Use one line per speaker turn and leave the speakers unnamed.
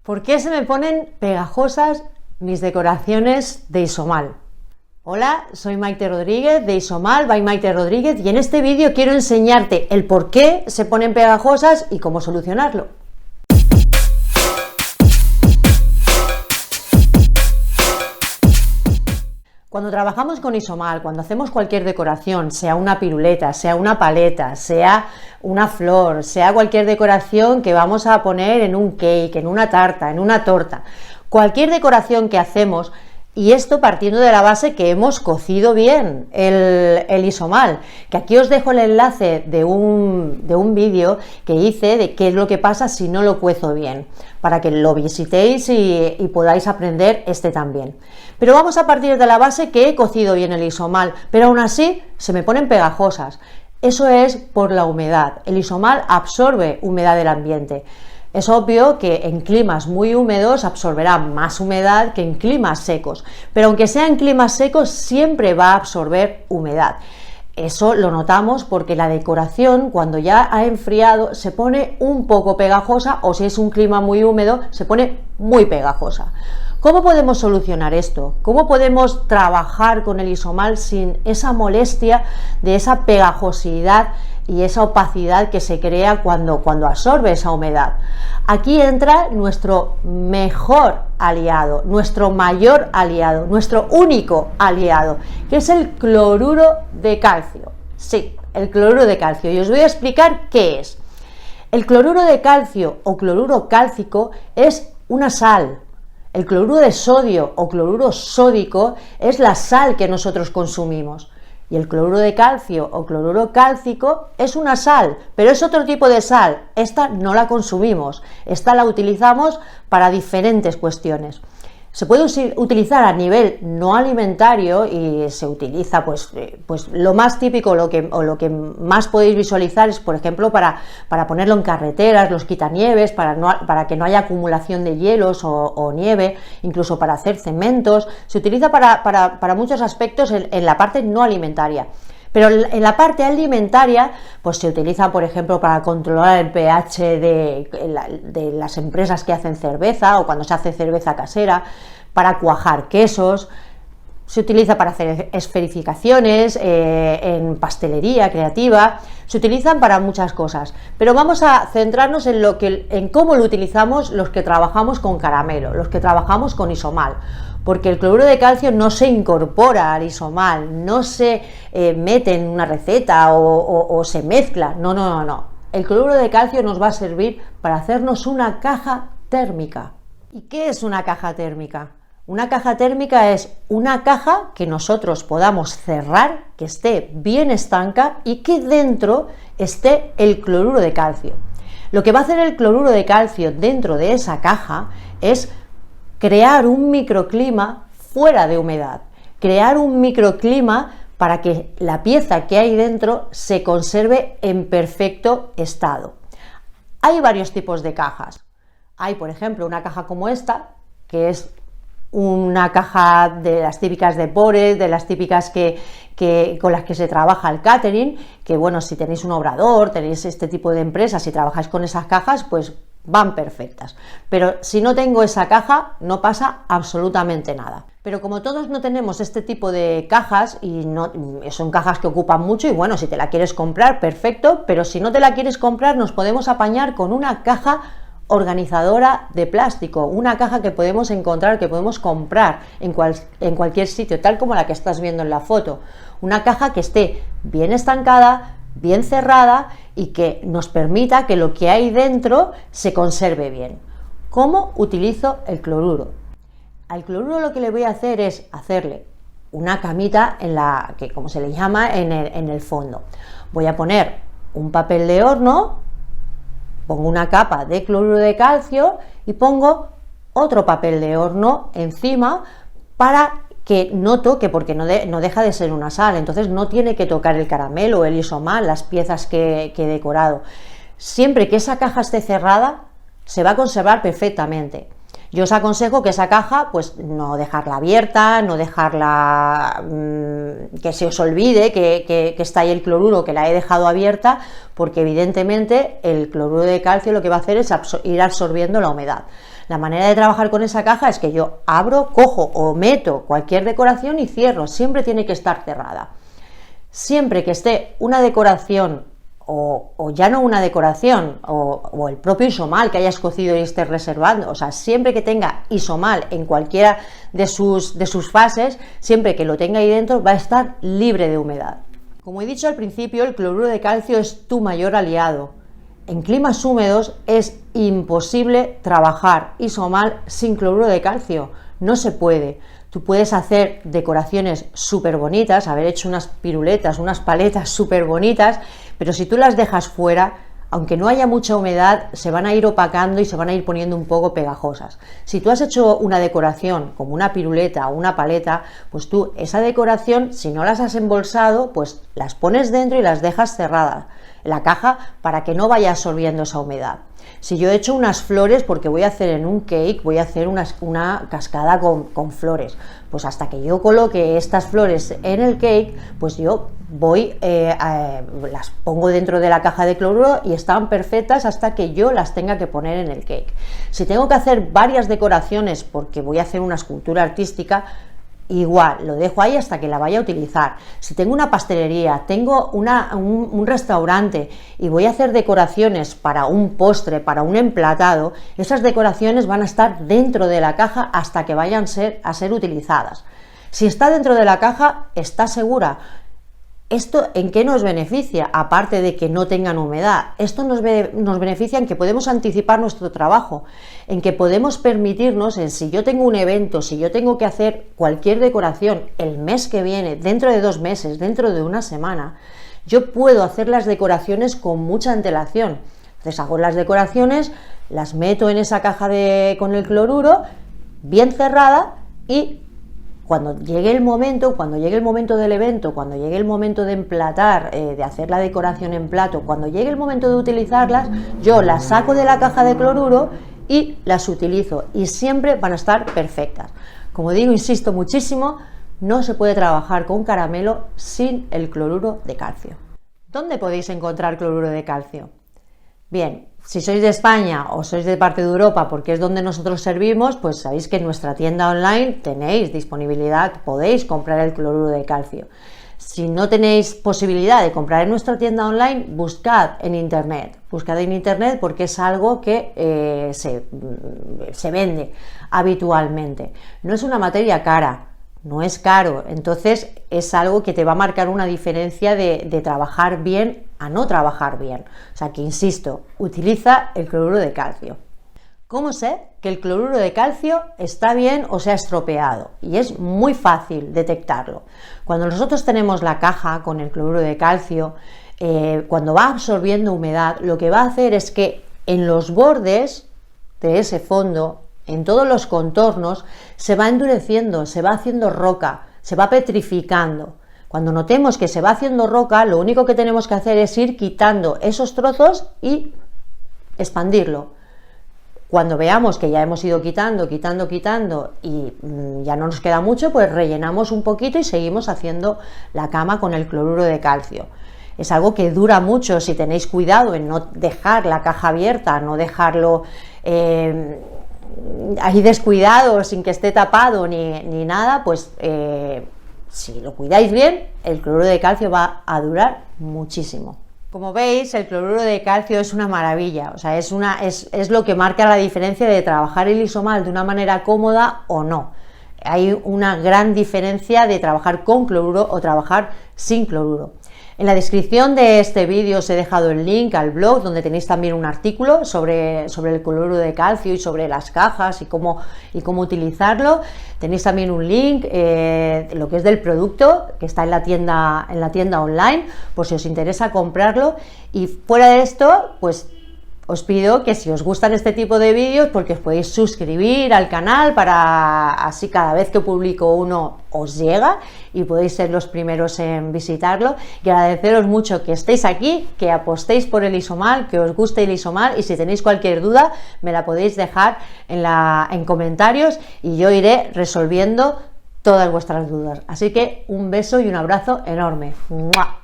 ¿Por qué se me ponen pegajosas mis decoraciones de Isomal? Hola, soy Maite Rodríguez de Isomal by Maite Rodríguez y en este vídeo quiero enseñarte el por qué se ponen pegajosas y cómo solucionarlo. Cuando trabajamos con Isomal, cuando hacemos cualquier decoración, sea una piruleta, sea una paleta, sea una flor, sea cualquier decoración que vamos a poner en un cake, en una tarta, en una torta, cualquier decoración que hacemos, y esto partiendo de la base que hemos cocido bien el Isomal, que aquí os dejo el enlace de un vídeo que hice de qué es lo que pasa si no lo cuezo bien, para que lo visitéis y podáis aprender este también. Pero vamos a partir de la base que he cocido bien el Isomal, pero aún así se me ponen pegajosas. Eso es por la humedad. El Isomal absorbe humedad del ambiente. Es obvio que en climas muy húmedos absorberá más humedad que en climas secos, pero aunque sea en climas secos siempre va a absorber humedad. Eso lo notamos porque la decoración cuando ya ha enfriado se pone un poco pegajosa, o si es un clima muy húmedo se pone muy pegajosa. ¿Cómo podemos solucionar esto? ¿Cómo podemos trabajar con el Isomal sin esa molestia de esa pegajosidad y esa opacidad que se crea cuando absorbe esa humedad? Aquí entra nuestro mejor aliado, nuestro mayor aliado, nuestro único aliado, que es el cloruro de calcio. Sí, el cloruro de calcio, y os voy a explicar qué es. El cloruro de calcio o cloruro cálcico es una sal. El cloruro de sodio o cloruro sódico es la sal que nosotros consumimos. Y el cloruro de calcio o cloruro cálcico es una sal, pero es otro tipo de sal. Esta no la consumimos, esta la utilizamos para diferentes cuestiones. Se puede utilizar a nivel no alimentario y se utiliza pues lo más típico, lo que más podéis visualizar es, por ejemplo, para ponerlo en carreteras, los quitanieves, para que no haya acumulación de hielos o nieve, incluso para hacer cementos. Se utiliza para muchos aspectos en la parte no alimentaria. Pero en la parte alimentaria, pues se utiliza, por ejemplo, para controlar el pH de las empresas que hacen cerveza o cuando se hace cerveza casera, para cuajar quesos, se utiliza para hacer esferificaciones, en pastelería creativa, se utilizan para muchas cosas. Pero vamos a centrarnos en cómo lo utilizamos los que trabajamos con caramelo, los que trabajamos con Isomal. Porque el cloruro de calcio no se incorpora al Isomal, no se mete en una receta o se mezcla, no. El cloruro de calcio nos va a servir para hacernos una caja térmica. ¿Y qué es una caja térmica? Una caja térmica es una caja que nosotros podamos cerrar, que esté bien estanca y que dentro esté el cloruro de calcio. Lo que va a hacer el cloruro de calcio dentro de esa caja es crear un microclima fuera de humedad, crear un microclima para que la pieza que hay dentro se conserve en perfecto estado. Hay varios tipos de cajas. Hay, por ejemplo, una caja como esta, que es una caja de las típicas de Pores, de las típicas con las que se trabaja el catering, que bueno, si tenéis un obrador, tenéis este tipo de empresas, si trabajáis con esas cajas, pues van perfectas. Pero si no tengo esa caja, no pasa absolutamente nada. Pero como todos no tenemos este tipo de cajas, y son cajas que ocupan mucho, y bueno, si te la quieres comprar, perfecto, pero si no te la quieres comprar, nos podemos apañar con una caja organizadora de plástico, una caja que podemos encontrar, que podemos comprar en cualquier sitio, tal como la que estás viendo en la foto. Una caja que esté bien estancada, bien cerrada y que nos permita que lo que hay dentro se conserve bien. ¿Cómo utilizo el cloruro? Al cloruro lo que le voy a hacer es hacerle una camita que como se le llama en el fondo. Voy a poner un papel de horno, pongo una capa de cloruro de calcio y pongo otro papel de horno encima para que no toque, porque no deja de ser una sal, entonces no tiene que tocar el caramelo, el Isomal, las piezas que he decorado. Siempre que esa caja esté cerrada, se va a conservar perfectamente. Yo os aconsejo que esa caja, pues no dejarla abierta, no dejarla que se os olvide que está ahí el cloruro, que la he dejado abierta, porque evidentemente el cloruro de calcio lo que va a hacer es ir absorbiendo la humedad. La manera de trabajar con esa caja es que yo abro, cojo o meto cualquier decoración y cierro, siempre tiene que estar cerrada. Siempre que esté una decoración o ya no una decoración, o el propio isomal que hayas cocido y estés reservando, o sea, siempre que tenga isomal en cualquiera de sus fases, siempre que lo tenga ahí dentro, va a estar libre de humedad. Como he dicho al principio, el cloruro de calcio es tu mayor aliado. En climas húmedos es imposible trabajar isomal sin cloruro de calcio, no se puede. Tú puedes hacer decoraciones súper bonitas, haber hecho unas piruletas, unas paletas súper bonitas, pero si tú las dejas fuera, aunque no haya mucha humedad, se van a ir opacando y se van a ir poniendo un poco pegajosas. Si tú has hecho una decoración como una piruleta o una paleta, pues tú esa decoración, si no las has embolsado, pues las pones dentro y las dejas cerradas la caja para que no vaya absorbiendo esa humedad. Si yo he hecho unas flores, porque voy a hacer en un cake, voy a hacer una cascada con flores, pues hasta que yo coloque estas flores en el cake, pues yo voy, las pongo dentro de la caja de cloruro y están perfectas hasta que yo las tenga que poner en el cake. Si tengo que hacer varias decoraciones porque voy a hacer una escultura artística, igual, lo dejo ahí hasta que la vaya a utilizar. Si tengo una pastelería, tengo un restaurante y voy a hacer decoraciones para un postre, para un emplatado, esas decoraciones van a estar dentro de la caja hasta que vayan a ser utilizadas. Si está dentro de la caja, está segura. ¿Esto en qué nos beneficia? Aparte de que no tengan humedad, esto nos beneficia en que podemos anticipar nuestro trabajo, en que podemos permitirnos, si yo tengo un evento, si yo tengo que hacer cualquier decoración el mes que viene, dentro de 2 meses, dentro de una semana, yo puedo hacer las decoraciones con mucha antelación. Entonces hago las decoraciones, las meto en esa caja con el cloruro, bien cerrada, y cuando llegue el momento del evento, cuando llegue el momento de emplatar, de hacer la decoración en plato, cuando llegue el momento de utilizarlas, yo las saco de la caja de cloruro y las utilizo, y siempre van a estar perfectas. Como digo, insisto muchísimo, no se puede trabajar con caramelo sin el cloruro de calcio. ¿Dónde podéis encontrar cloruro de calcio? Bien, si sois de España o sois de parte de Europa, porque es donde nosotros servimos, pues sabéis que en nuestra tienda online tenéis disponibilidad, podéis comprar el cloruro de calcio. Si no tenéis posibilidad de comprar en nuestra tienda online, buscad en internet porque es algo que se vende habitualmente. No es una materia cara, no es caro, entonces es algo que te va a marcar una diferencia de trabajar bien a no trabajar bien. O sea que, insisto, utiliza el cloruro de calcio. ¿Cómo sé que el cloruro de calcio está bien o se ha estropeado? Y es muy fácil detectarlo. Cuando nosotros tenemos la caja con el cloruro de calcio, cuando va absorbiendo humedad, lo que va a hacer es que en los bordes de ese fondo, en todos los contornos, se va endureciendo, se va haciendo roca, se va petrificando. Cuando notemos que se va haciendo roca, lo único que tenemos que hacer es ir quitando esos trozos y expandirlo. Cuando veamos que ya hemos ido quitando y ya no nos queda mucho, pues rellenamos un poquito y seguimos haciendo la cama con el cloruro de calcio. Es algo que dura mucho si tenéis cuidado en no dejar la caja abierta, no dejarlo ahí descuidado, sin que esté tapado ni nada, pues si lo cuidáis bien, el cloruro de calcio va a durar muchísimo. Como veis, el cloruro de calcio es una maravilla, o sea, es lo que marca la diferencia de trabajar el isomal de una manera cómoda o no. Hay una gran diferencia de trabajar con cloruro o trabajar sin cloruro. En la descripción de este vídeo os he dejado el link al blog donde tenéis también un artículo sobre el cloruro de calcio y sobre las cajas y cómo utilizarlo. Tenéis también un link, lo que es del producto, que está en la tienda online, por si os interesa comprarlo. Y fuera de esto, pues os pido que si os gustan este tipo de vídeos, porque os podéis suscribir al canal para así cada vez que publico uno os llega y podéis ser los primeros en visitarlo, y agradeceros mucho que estéis aquí, que apostéis por el Isomal, que os guste el Isomal, y si tenéis cualquier duda me la podéis dejar en comentarios y yo iré resolviendo todas vuestras dudas. Así que un beso y un abrazo enorme. ¡Mua!